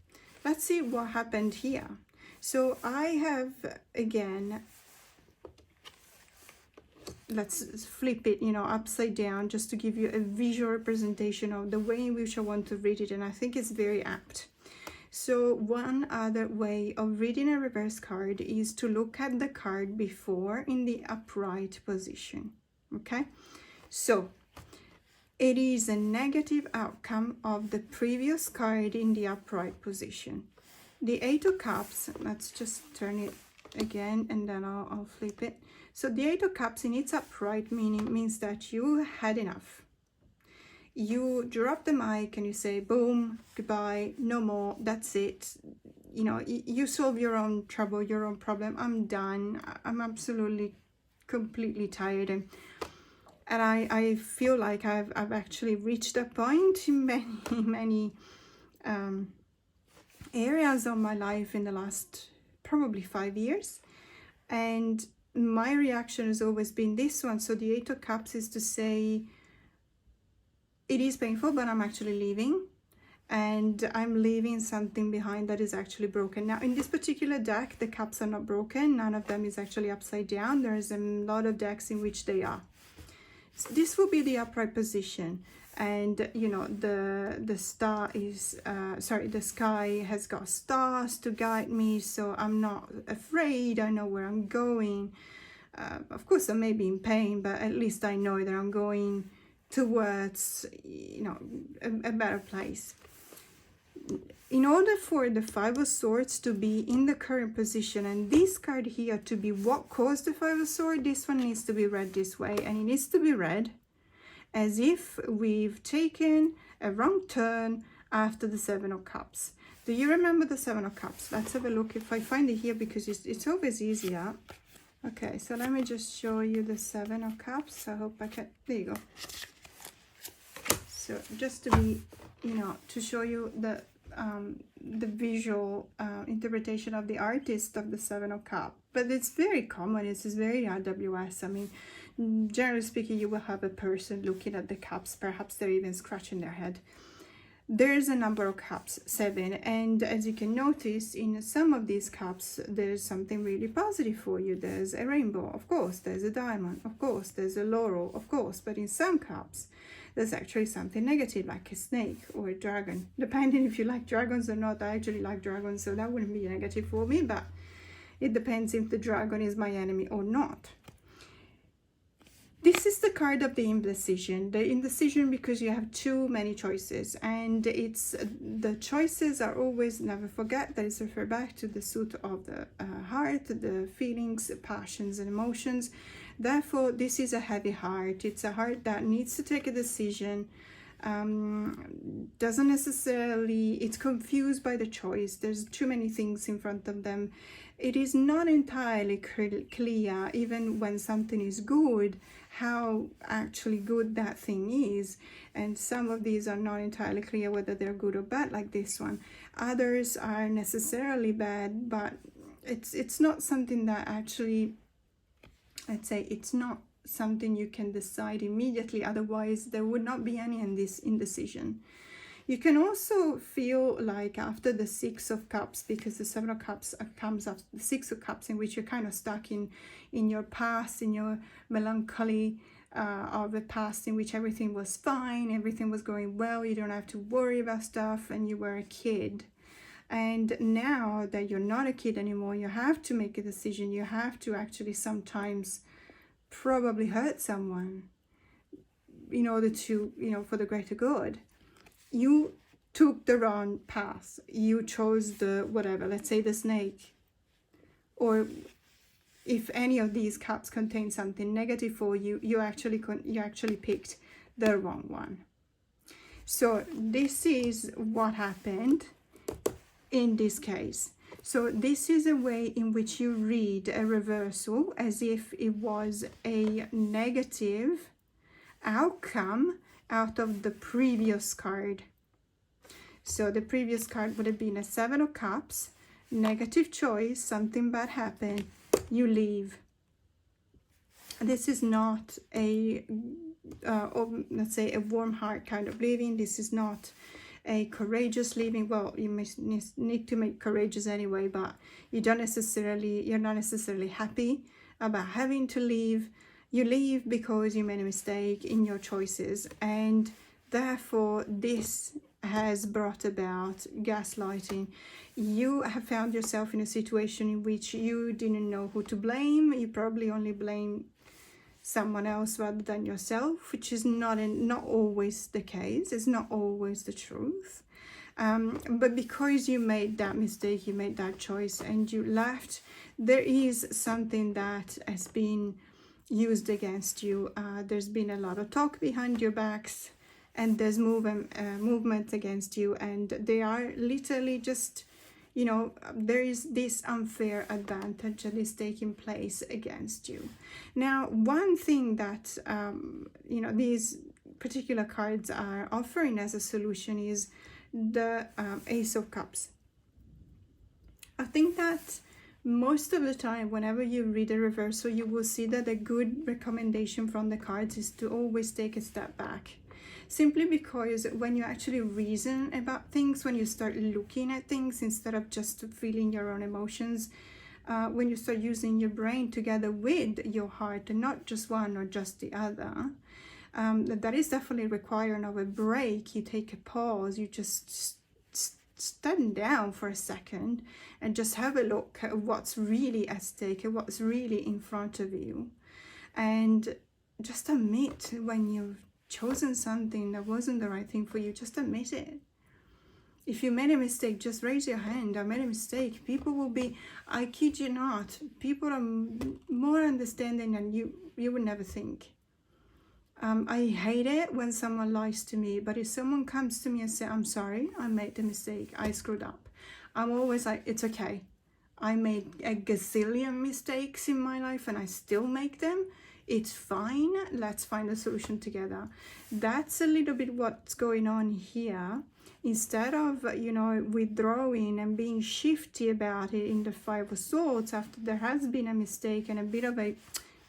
Let's see what happened here. So I have, again, let's flip it, you know, upside down, just to give you a visual representation of the way in which I want to read it, and I think it's very apt. So one other way of reading a reverse card is to look at the card before in the upright position. Okay, so it is a negative outcome of the previous card in the upright position. The Eight of Cups, let's just turn it again and then I'll flip it. So the Eight of Cups in its upright meaning means that you had enough. You drop the mic and you say, boom, goodbye, no more, that's it. You know, you solve your own trouble, your own problem. I'm done. I'm absolutely, completely tired. And I feel like I've actually reached a point in many areas of my life in the last probably 5 years. And my reaction has always been this one. So the Eight of Cups is to say, it is painful, but I'm actually leaving, and I'm leaving something behind that is actually broken. Now, in this particular deck, the cups are not broken. None of them is actually upside down. There's a lot of decks in which they are. So this will be the upright position. And, you know, the star is, the sky has got stars to guide me, so I'm not afraid. I know where I'm going. Of course, I may be in pain, but at least I know that I'm going towards, you know, a better place. In order for the Five of Swords to be in the current position and this card here to be what caused the Five of Swords, this one needs to be read this way, and it needs to be read as if we've taken a wrong turn after the Seven of Cups. Do you remember the Seven of Cups? Let's have a look if I find it here, because it's always easier. Okay, so let me just show you the Seven of Cups. I hope I can, there you go. So just to be, you know, to show you the visual interpretation of the artist of the Seven of Cups. But it's very common. It's very RWS. I mean, generally speaking, you will have a person looking at the cups. Perhaps they're even scratching their head. There's a number of cups, 7, and as you can notice, in some of these cups, there's something really positive for you. There's a rainbow, of course. There's a diamond, of course. There's a laurel, of course. But in some cups, there's actually something negative, like a snake or a dragon. Depending if you like dragons or not. I actually like dragons, so that wouldn't be a negative for me, but it depends if the dragon is my enemy or not. This is the card of the indecision. The indecision because you have too many choices, and it's the choices are always, never forget, that is refer back to the suit of the heart, the feelings, passions and emotions. Therefore, this is a heavy heart. It's a heart that needs to take a decision. Doesn't necessarily, it's confused by the choice. There's too many things in front of them. It is not entirely clear, even when something is good, how actually good that thing is. And some of these are not entirely clear whether they're good or bad, like this one. Others are necessarily bad, but it's not something that actually, let's say, it's not something you can decide immediately. Otherwise, there would not be any in this indecision. You can also feel like after the Six of Cups, because the Seven of Cups comes after the Six of Cups, in which you're kind of stuck in your past, in your melancholy of the past, in which everything was fine, everything was going well, you don't have to worry about stuff, and you were a kid. And now that you're not a kid anymore, you have to make a decision. You have to actually sometimes probably hurt someone in order to, you know, for the greater good. You took the wrong path. You chose the whatever, let's say the snake. Or if any of these cups contain something negative for you, you actually picked the wrong one. So this is what happened. in this case. So this is a way in which you read a reversal as if it was a negative outcome out of the previous card. So the previous card would have been a 7 of Cups, negative choice, something bad happened, you leave. This is not a, let's say, a warm heart kind of leaving. This is not a courageous leaving. Well, you need to make courageous anyway, but you're not necessarily happy about having to leave. You leave because you made a mistake in your choices, and therefore this has brought about gaslighting. You have found yourself in a situation in which you didn't know who to blame. You probably only blame someone else rather than yourself, which is not always the case. It's not always the truth. But because you made that mistake, you made that choice and you left, there is something that has been used against you. There's been a lot of talk behind your backs, and there's movement against you, and they are literally just, you know, there is this unfair advantage that is taking place against you. Now, one thing that, you know, these particular cards are offering as a solution is the Ace of Cups. I think that most of the time, whenever you read a reversal, you will see that a good recommendation from the cards is to always take a step back. Simply because when you actually reason about things, when you start looking at things instead of just feeling your own emotions, when you start using your brain together with your heart and not just one or just the other, that is definitely requiring of a break. You take a pause, you just stand down for a second and just have a look at what's really at stake and what's really in front of you, and just admit when you've chosen something that wasn't the right thing for you. Just admit it. If you made a mistake, just raise your hand. I made a mistake. People will be, I kid you not, people are more understanding than you would never think. I hate it when someone lies to me, but if someone comes to me and says, I'm sorry, I made a mistake, I screwed up, I'm always like, it's okay. I made a gazillion mistakes in my life and I still make them. It's fine. Let's find a solution together. That's a little bit what's going on here. Instead of, you know, withdrawing and being shifty about it in the Five of Swords after there has been a mistake and a bit of a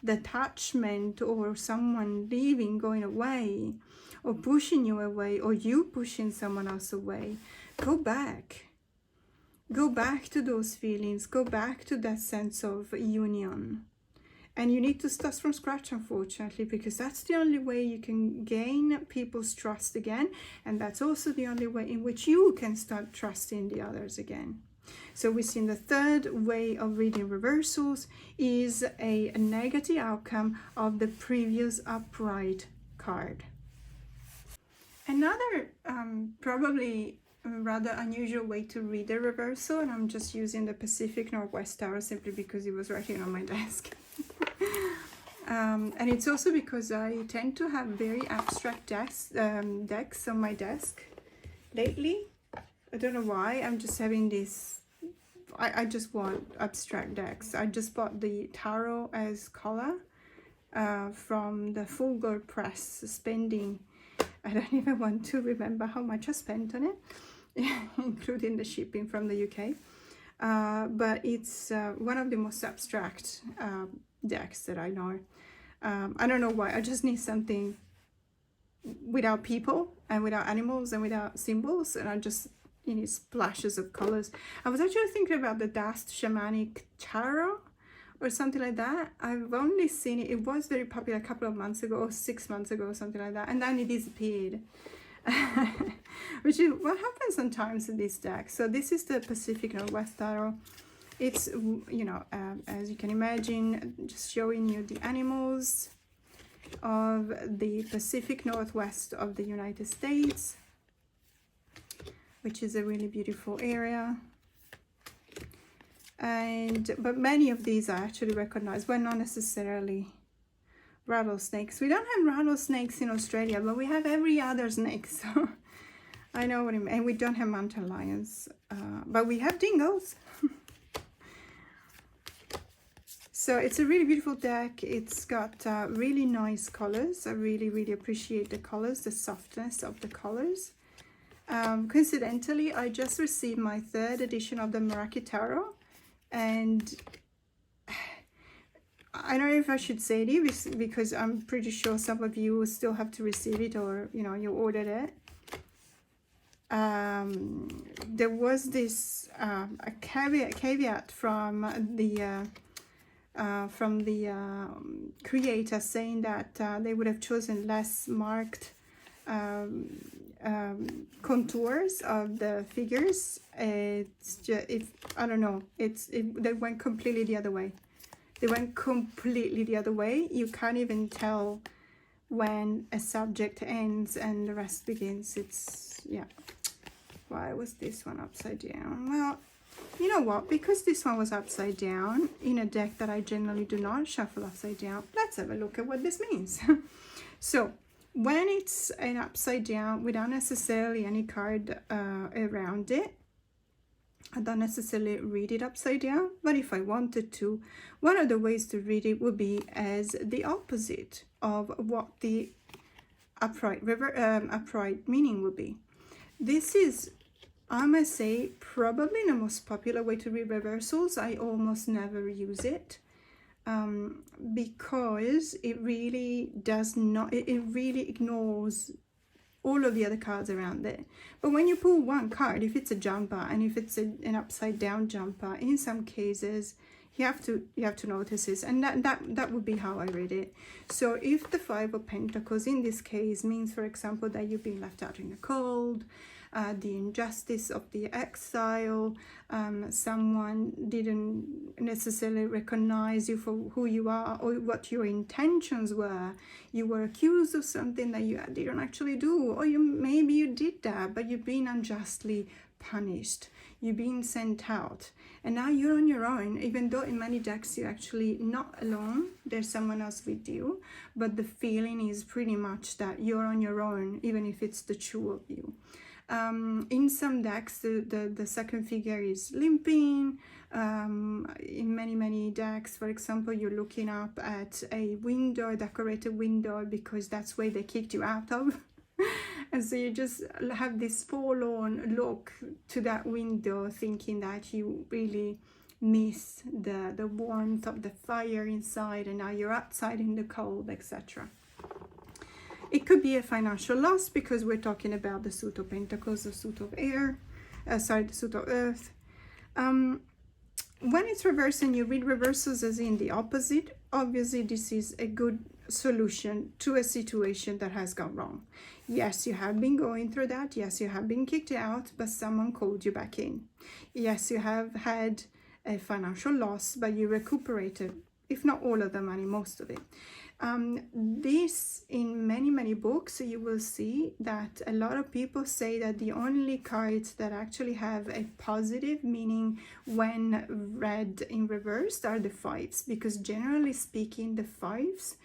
detachment, or someone leaving, going away, or pushing you away, or you pushing someone else away, go back. Go back to those feelings. Go back to that sense of union. And you need to start from scratch, unfortunately, because that's the only way you can gain people's trust again. And that's also the only way in which you can start trusting the others again. So we've seen the third way of reading reversals is a negative outcome of the previous upright card. Another probably rather unusual way to read a reversal, and I'm just using the Pacific Northwest Tower simply because it was right here on my desk. And it's also because I tend to have very abstract decks on my desk lately. I don't know why. I'm just having this. I just want abstract decks. I just bought the tarot as color from the Full Gold Press, spending, I don't even want to remember how much I spent on it, including the shipping from the UK. But it's one of the most abstract decks that I know. I don't know why. I just need something without people and without animals and without symbols, and I just need splashes of colors. I was actually thinking about the Dust Shamanic Tarot or something like that. I've only seen it. It was very popular a couple of months ago, or 6 months ago, something like that, and then it disappeared. Which is what happens sometimes in this deck. So this is the Pacific Northwest Tarot. It's, you know, as you can imagine, just showing you the animals of the Pacific Northwest of the United States, which is a really beautiful area. But many of these I actually recognize, but not necessarily rattlesnakes. We don't have rattlesnakes in Australia, but we have every other snake. So I know what I mean. And we don't have mountain lions, but we have dingoes. So it's a really beautiful deck. It's got really nice colors. I really appreciate the colors, the softness of the colors. Coincidentally, I just received my 3rd edition of the Meraki Tarot, and I don't know if I should say this because I'm pretty sure some of you still have to receive it, or you know, you ordered it. There was this a caveat from the creator saying that they would have chosen less marked contours of the figures. It's just, I don't know, they went completely the other way. They went completely the other way. You can't even tell when a subject ends and the rest begins. It's, yeah. Why was this one upside down? Well, you know what? Because this one was upside down in a deck that I generally do not shuffle upside down, let's have a look at what this means. So, when it's an upside down without necessarily any card around it, I don't necessarily read it upside down, but if I wanted to, one of the ways to read it would be as the opposite of what the upright meaning would be. This is, I must say, probably the most popular way to read reversals. I almost never use it because it really does not, it really ignores all of the other cards around it. But when you pull one card, if it's a jumper and if it's an upside down jumper, in some cases you have to notice this, and that would be how I read it. So if the 5 of Pentacles in this case means, for example, that you've been left out in the cold, the injustice of the exile, someone didn't necessarily recognize you for who you are or what your intentions were, you were accused of something that you didn't actually do, or maybe you did that but you've been unjustly punished, you've been sent out, and now you're on your own, even though in many decks you're actually not alone, there's someone else with you, but the feeling is pretty much that you're on your own, even if it's the two of you. In some decks, the second figure is limping. In many decks, for example, you're looking up at a window, a decorated window, because that's where they kicked you out of. And so you just have this forlorn look to that window, thinking that you really miss the warmth of the fire inside, and now you're outside in the cold, etc. It could be a financial loss because we're talking about the Suit of Pentacles, the Suit of Air, the Suit of Earth. When it's reversed and you read reversals as in the opposite, obviously this is a good solution to a situation that has gone wrong. Yes, you have been going through that. Yes, you have been kicked out, but someone called you back in. Yes, you have had a financial loss, but you recuperated, if not all of the money, most of it. This, in many books, you will see that a lot of people say that the only cards that actually have a positive meaning when read in reverse are the 5s, because generally speaking, the 5s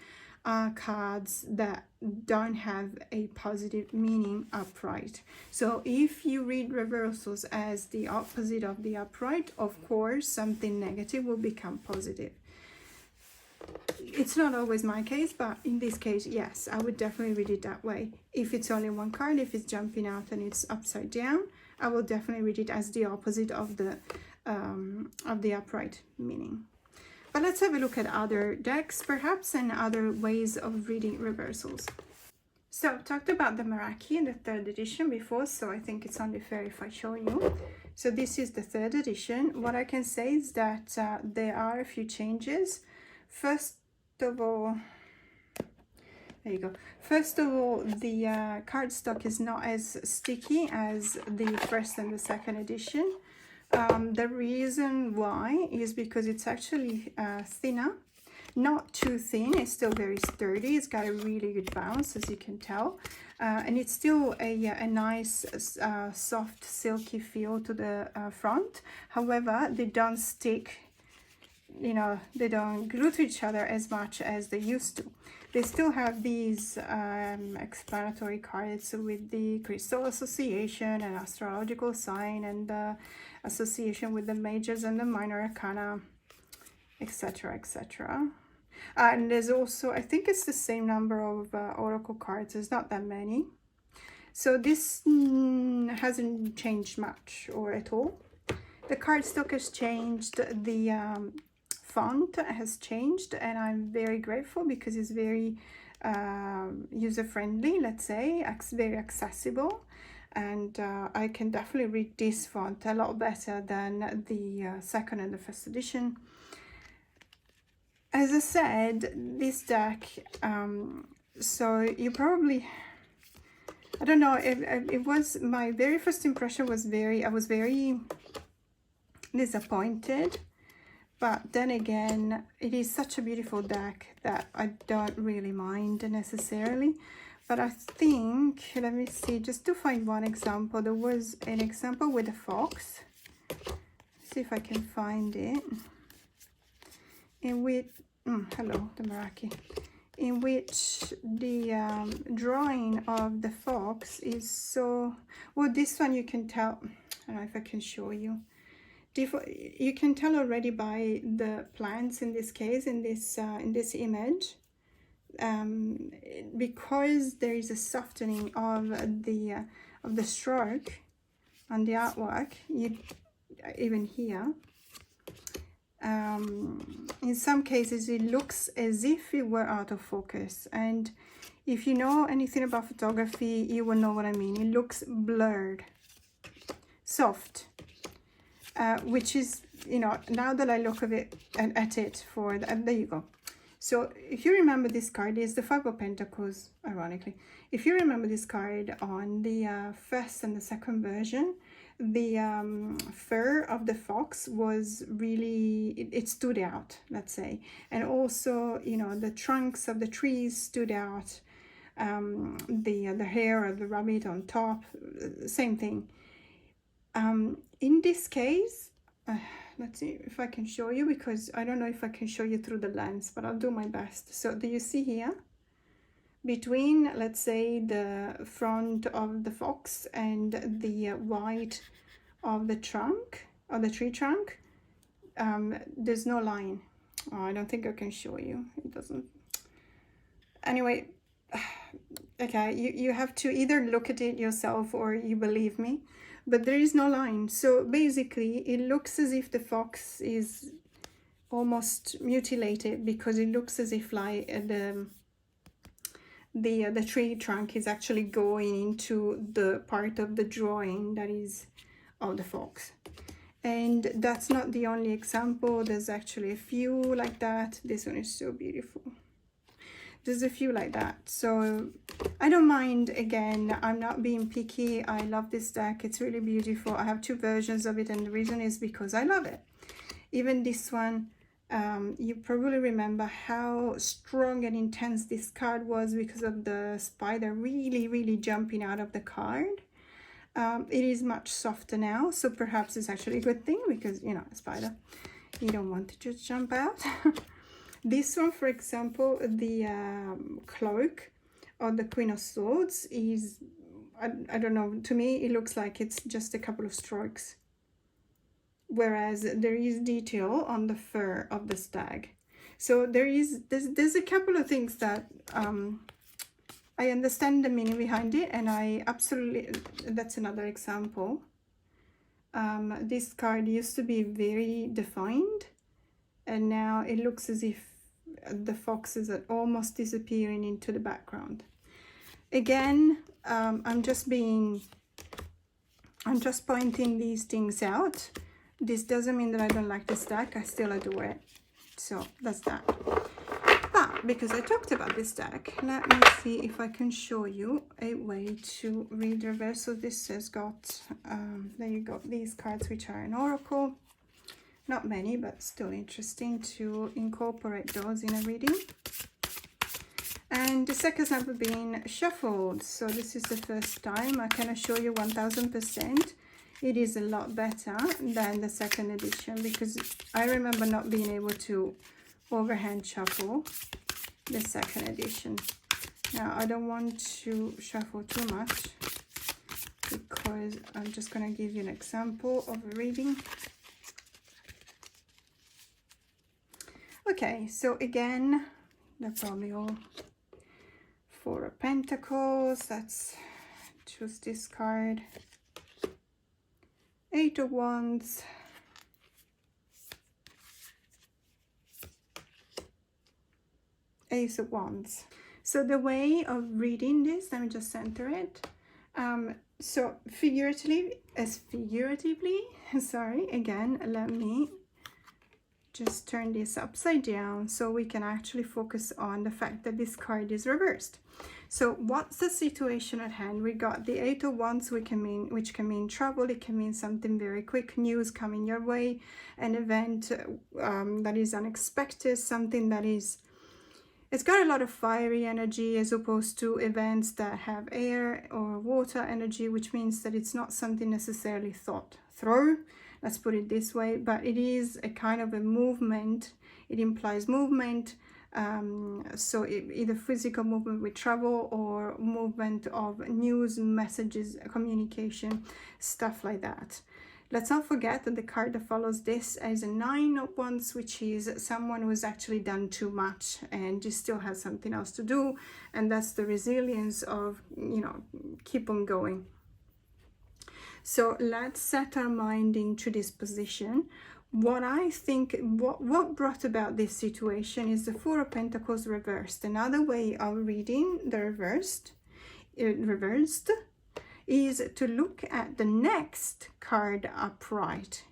are cards that don't have a positive meaning upright. So if you read reversals as the opposite of the upright, of course, something negative will become positive. It's not always my case, but in this case, yes, I would definitely read it that way. If it's only one card, if it's jumping out and it's upside down, I will definitely read it as the opposite of the upright meaning. But let's have a look at other decks, perhaps, and other ways of reading reversals. So I've talked about the Meraki in the 3rd edition before, so I think it's only fair if I show you. So this is the 3rd edition. What I can say is that there are a few changes. First of all, there you go. First of all, the cardstock is not as sticky as the 1st and the 2nd edition. The reason why is because it's actually thinner, not too thin. It's still very sturdy. It's got a really good bounce, as you can tell, and it's still a nice soft silky feel to the front. However, they don't stick you know, they don't glue to each other as much as they used to. They still have these explanatory cards with the crystal association and astrological sign and the association with the majors and the minor arcana, etc, etc. And there's also, I think it's the same number of oracle cards. There's not that many. So this hasn't changed much or at all. The cardstock has changed, the font has changed, and I'm very grateful because it's very user-friendly, let's say, very accessible. And I can definitely read this font a lot better than the second and the first edition. As I said, this deck, so you probably, I don't know, it was, my very first impression was I was very disappointed, but then again, it is such a beautiful deck that I don't really mind necessarily. But I think, let me see, just to find one example, there was an example with a fox. Let's see if I can find it. In which, hello, the Meraki, in which the drawing of the fox is so, well, this one you can tell, I don't know if I can show you. You can tell already by the plants in this case, in this image, because there is a softening of the stroke on the artwork. Even here. In some cases it looks as if it were out of focus, and if you know anything about photography, you will know what I mean. It looks blurred, soft, which is, you know, now that I look at it for there you go. So if you remember, this card is the Five of Pentacles, ironically. If you remember this card on the first and the second version, the fur of the fox was really, it stood out, let's say. And also, you know, the trunks of the trees stood out, the hair of the rabbit on top, same thing. In this case, let's see if I can show you, because I don't know if I can show you through the lens, but I'll do my best. So do you see here, between, let's say, the front of the fox and the white of the trunk, of the tree trunk, there's no line. Oh, I don't think I can show you. It doesn't. Anyway, okay, you have to either look at it yourself or you believe me, but there is no line. So basically, it looks as if the fox is almost mutilated, because it looks as if like the tree trunk is actually going into the part of the drawing that is of the fox. And that's not the only example. There's actually a few like that. This one is so beautiful. There's a few like that. So I don't mind. Again, I'm not being picky. I love this deck. It's really beautiful. I have two versions of it, and the reason is because I love it. Even this one, you probably remember how strong and intense this card was because of the spider really jumping out of the card. It is much softer now, so perhaps it's actually a good thing, because, you know, a spider, you don't want to just jump out. This one, for example, the cloak of the Queen of Swords is, I don't know, to me it looks like it's just a couple of strokes, whereas there is detail on the fur of the stag. So there's a couple of things that I understand the meaning behind it, and I absolutely, that's another example. This card used to be very defined, and now it looks as if the foxes are almost disappearing into the background. Again, I'm just pointing these things out. This doesn't mean that I don't like this deck. I still adore it. So that's that. But because I talked about this deck, let me see if I can show you a way to read the reverse. So this has got, there you go, these cards, which are an oracle. Not many, but still interesting to incorporate those in a reading. And the second have been shuffled. So this is the first time I can assure you 1000% it is a lot better than the second edition, because I remember not being able to overhand shuffle the second edition. Now I don't want to shuffle too much, because I'm just going to give you an example of a reading. Okay, so again, they're probably all Four of Pentacles. Let's choose this card. Eight of Wands. Ace of Wands. So the way of reading this, let me just center it. So figuratively, sorry, again, let me just turn this upside down so we can actually focus on the fact that this card is reversed. So what's the situation at hand? We got the Eight of Wands, which can mean trouble. It can mean something very quick, news coming your way, an event that is unexpected, something that is, it's got a lot of fiery energy as opposed to events that have air or water energy, which means that it's not something necessarily thought through. Let's put it this way, but it is a kind of a movement. It implies movement. So either physical movement with travel or movement of news, messages, communication, stuff like that. Let's not forget that the card that follows this is a Nine of Wands, which is someone who's actually done too much and just still has something else to do. And that's the resilience of, you know, keep on going. So let's set our mind into this position. What I think, what brought about this situation is the Four of Pentacles reversed. Another way of reading the reversed is to look at the next card upright.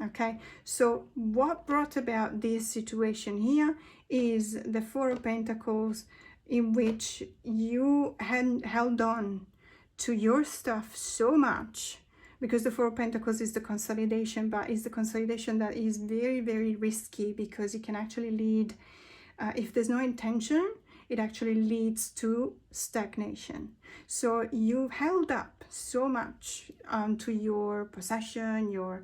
Okay, so what brought about this situation here is the Four of Pentacles, in which you had held on to your stuff so much, because the Four of Pentacles is the consolidation, but is the consolidation that is very, very risky, because it can actually lead, if there's no intention, it actually leads to stagnation. So you've held up so much to your possession, your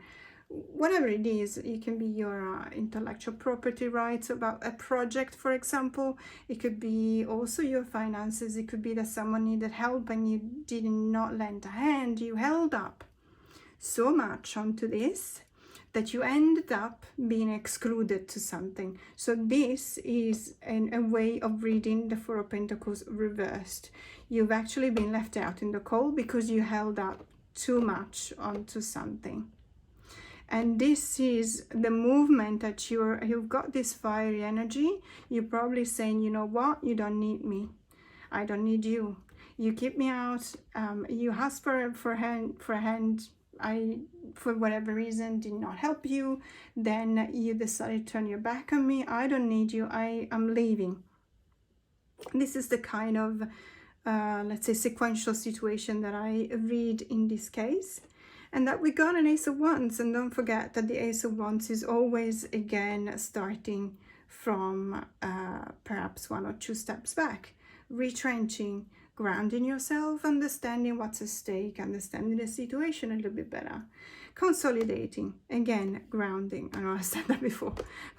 whatever it is. It can be your intellectual property rights about a project, for example. It could be also your finances. It could be that someone needed help and you did not lend a hand. You held up so much onto this that you ended up being excluded to something. So this is a way of reading the Four of Pentacles reversed. You've actually been left out in the cold because you held up too much onto something. And this is the movement that you've got this fiery energy. You're probably saying, you know what, you don't need me. I don't need you. You keep me out. You ask for a hand. I, for whatever reason, did not help you. Then you decided to turn your back on me. I don't need you. I am leaving. This is the kind of, let's say, sequential situation that I read in this case. And that we got an Ace of Wands. And don't forget that the Ace of Wands is always, again, starting from perhaps one or two steps back. Retrenching, grounding yourself, understanding what's at stake, understanding the situation a little bit better. Consolidating, again, grounding. I know I said that before.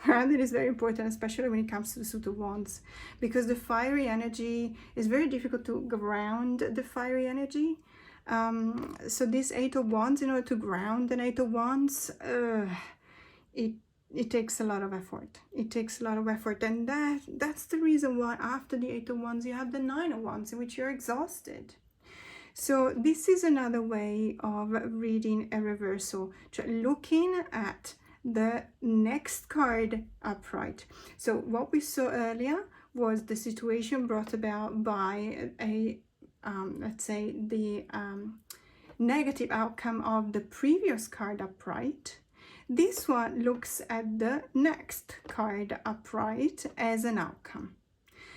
Grounding is very important, especially when it comes to the Suit of Wands, because the fiery energy is very difficult to ground the fiery energy. So this Eight of Wands, in order to ground an Eight of Wands, it takes a lot of effort. It takes a lot of effort, and that's the reason why after the Eight of Wands you have the Nine of Wands, in which you're exhausted. So this is another way of reading a reversal, looking at the next card upright. So what we saw earlier was the situation brought about by a let's say the negative outcome of the previous card upright. This one looks at the next card upright as an outcome.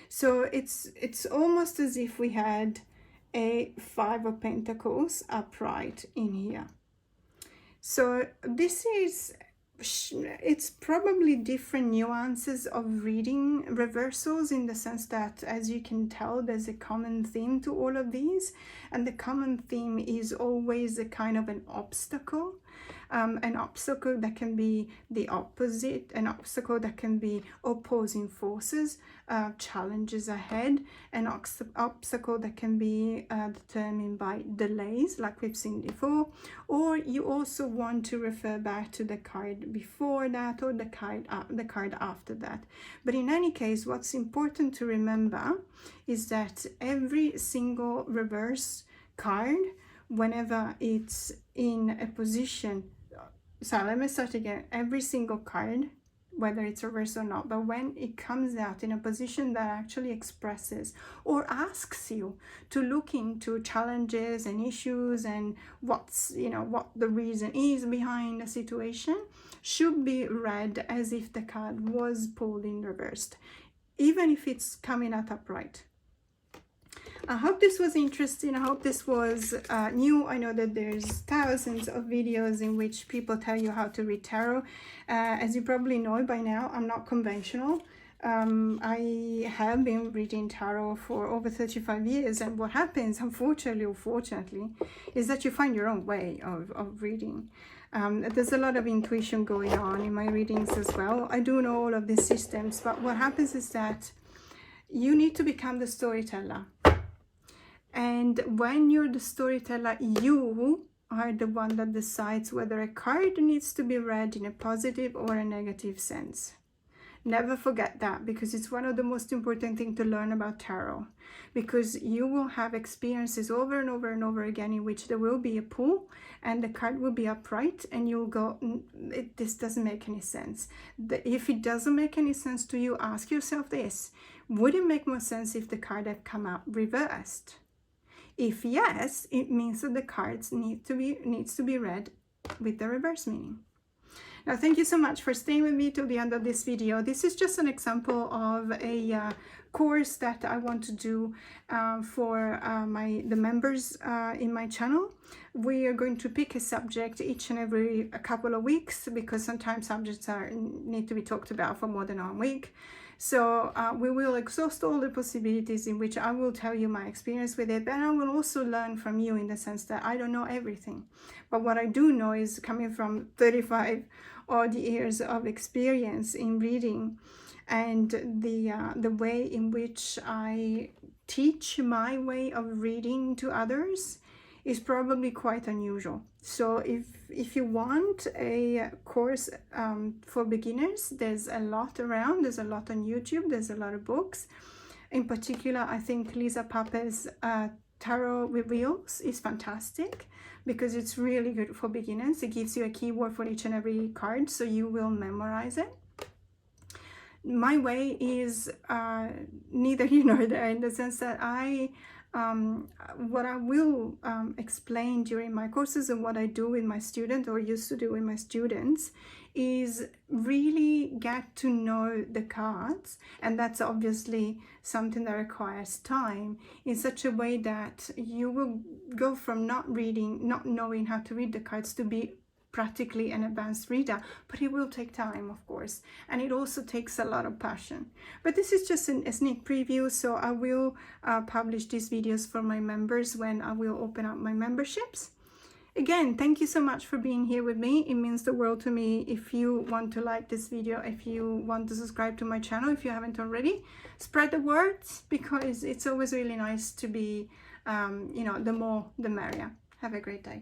So it's almost as if we had a Five of Pentacles upright in here. So this is it's probably different nuances of reading reversals, in the sense that, as you can tell, there's a common theme to all of these, and the common theme is always a kind of an obstacle that can be the opposite, an obstacle that can be opposing forces, challenges ahead, an obstacle that can be determined by delays, like we've seen before, or you also want to refer back to the card before that or the card after that. But in any case, what's important to remember is that every single reverse card, whenever it's in a position, so let me start again, every single card, whether it's reversed or not, but when it comes out in a position that actually expresses or asks you to look into challenges and issues and what's, what the reason is behind the situation, should be read as if the card was pulled in reversed, even if it's coming out upright. I hope this was interesting. I hope this was new. I know that there's thousands of videos in which people tell you how to read tarot. As you probably know by now, I'm not conventional. I have been reading tarot for over 35 years, and what happens, unfortunately or fortunately, is that you find your own way of reading. There's a lot of intuition going on in my readings as well. I do know all of these systems, but what happens is that you need to become the storyteller. And when you're the storyteller, you are the one that decides whether a card needs to be read in a positive or a negative sense. Never forget that, because it's one of the most important things to learn about tarot, because you will have experiences over and over and over again in which there will be a pull and the card will be upright and you'll go, this doesn't make any sense. If it doesn't make any sense to you, ask yourself this: would it make more sense if the card had come out reversed? If yes, it means that the cards needs to be read with the reverse meaning. Now, thank you so much for staying with me till the end of this video. This is just an example of a course that I want to do for the members in my channel. We are going to pick a subject each and every couple of weeks, because sometimes subjects need to be talked about for more than 1 week. So we will exhaust all the possibilities in which I will tell you my experience with it, but I will also learn from you, in the sense that I don't know everything. But what I do know is, coming from 35 odd years of experience in reading, and the way in which I teach my way of reading to others is probably quite unusual. So if you want a course for beginners, there's a lot around. There's a lot on YouTube. There's a lot of books. In particular, I think Lisa Pape's Tarot Reveals is fantastic, because it's really good for beginners. It gives you a keyword for each and every card, so you will memorize it. My way is neither here nor there, in the sense that what I will explain during my courses and what I do with my students, or used to do with my students, is really get to know the cards, and that's obviously something that requires time, in such a way that you will go from not knowing how to read the cards, to be practically an advanced reader. But it will take time, of course, and it also takes a lot of passion. But this is just a sneak preview, so I will publish these videos for my members when I will open up my memberships. Again, thank you so much for being here with me. It means the world to me. If you want to like this video, if you want to subscribe to my channel, if you haven't already, spread the word, because it's always really nice to be, the more the merrier. Have a great day.